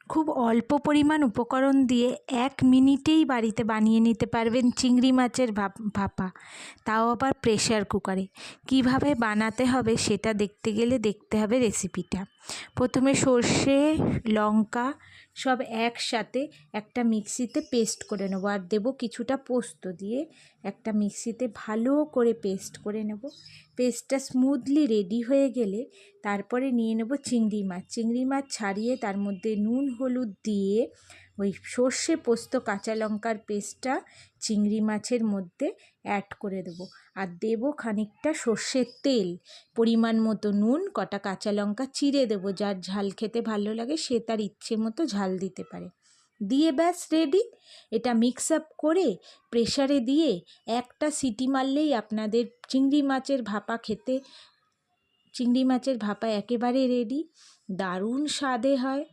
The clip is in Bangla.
খুব অল্প পরিমাণ উপকরণ দিয়ে 1 মিনিটেই বাড়িতে বানিয়ে নিতে পারবেন চিংড়ি মাছের ভাপা, তাও আবার প্রেশার কুকারে। কিভাবে বানাতে হবে সেটা দেখতে গেলে দেখতে হবে রেসিপিটা। প্রথমে সর্ষে, লঙ্কা সব একসাথে একটা মিক্সিতে পেস্ট করে নেবো, আর দেবো কিছুটা পোস্ত দিয়ে একটা মিক্সিতে ভালো করে পেস্ট করে নেব। পেস্টটা স্মুথলি রেডি হয়ে গেলে তারপরে নিয়ে নেব চিংড়ি মাছ। চিংড়ি মাছ ছাড়িয়ে তার মধ্যে নুন হলুদ দিয়ে ওই সর্ষে পোস্ত কাঁচা লঙ্কার পেস্টটা চিংড়ি মাছের মধ্যে অ্যাড করে দেবো, আর দেবো খানিকটা সর্ষের তেল, পরিমাণ মতো নুন, কটা কাঁচা লঙ্কা চিড়ে দেবো। যার ঝাল খেতে ভালো লাগে সে তার ইচ্ছে মতো ঝাল দিতে পারে। দিয়ে ব্যাস রেডি। এটা মিক্স আপ করে প্রেসারে দিয়ে একটা সিটি মারলেই আপনাদের চিংড়ি মাছের ভাপা একেবারে রেডি। দারুণ স্বাদে হয়।